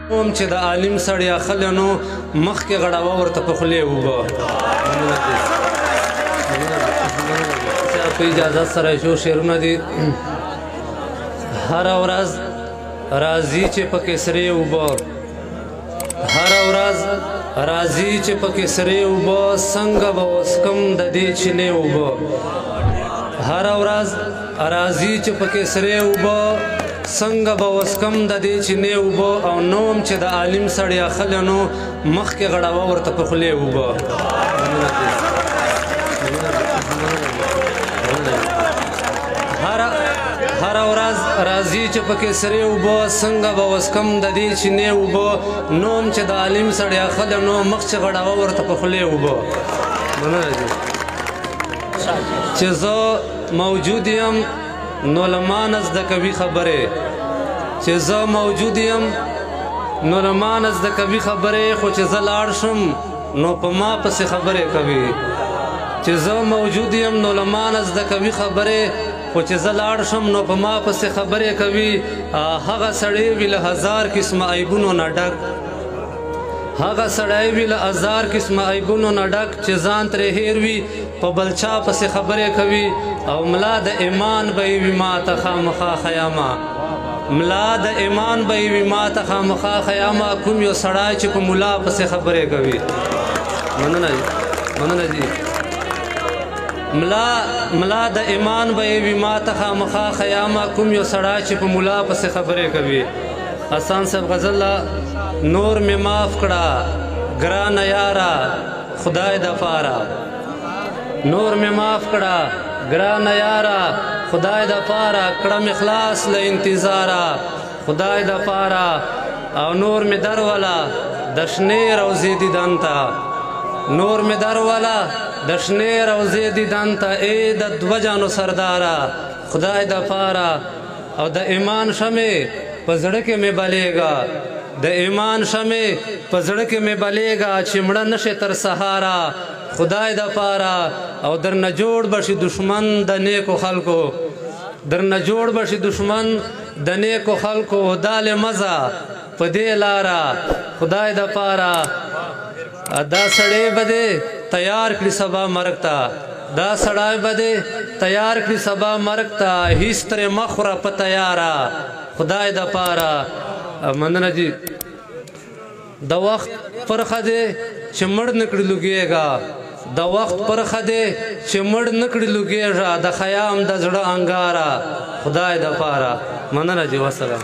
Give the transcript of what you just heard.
هم چې د عالم سړی اخلی نو مخکې غړوه ورته په خولې اوبه په اجازت سره شو شعرونه دي هره ورځ راځي چې پکې سرې اوبه هره ورځ راځي چې پکې سرې اوبه څنګه به وڅکم د دې چینې اوبه هره ورځ راځي چې پکې سرې اوبه څنګه به وڅکم د دې چینې اوبه او نوم چې د عالم سړی اخلی نو مخکې غړوه ورته په خولې اوبه هره ورځ راځي چې پکې سرې اوبه څنګه به وڅکم د دې چینې اوبه نوم چې د عالم سړی اخلی نو مخ چې غړوه ورته په خولې اوبه چې زه موجود یم نو له ما نه زده کوي خبرې چې زه موجود یم نو له ما نه زده کوي خبرې خو چې زه لاړ شم نو په ما پسې خبرې کوي چې زه موجود یم نو له ما نه زده کوي خبرې خو چې زه لاړ شم نو په ما پسې خبرې کوي هغه سړی وي له هزار قسمه عیبونو نه ډک هغه سړی وي له هزار قسمه عیبونو نه ډک چې ځان ترې هیر وي په بل چا پسې خبرې کوي او ملا د ایمان به یې وي ما ته خامخا خیامه ملا د ایمان به یې وي ما ته خامخا خیامه کوم یو سړی چې په ملا پسې خبرې کوي مننه جی ملا د ایمان به یې وي ما ته خامخا خیامه کوم یو سړی چې په ملا پسې خبرې کوي حسن صاحب غزل نور مې معاف کړه ګرانه یاره خدای د پاره نور مې معاف کړه ګرانه یاره خدای د پاره کړم اخلاص له انتظاره خدای د پاره او نور مې درواله د شنې روضې دیدن ته نور مې درواله د شنې روضې دیدن ته ای د دوه جانو سرداره خدای د پاره او د ایمان شمې په زړه کې مې بلیږه د ایمان شمې په زړه کې مې بلیږه چې مړه نشې تر سهاره خدای د پاره او درنه جوړ بشي دشمن د نیکو خلکو درنه جوړ بشي دشمن د نیکو خلکو دال مزه په دې لاره خدای د پاره دا سړی به دې تیار کړي سبا مرګ ته دا سړی به دې تیار کړي سبا مرګ ته هیڅ ترې مه خوره په تیاره خدای د پاره مننه جی د وخت پرخه دی چې مړ نه کړي لوګېږه د وخت پرخه دی چې مړ نه کړي لوګېږه د خیام د زړه انګاره خدای د پاره مننه جی وسلام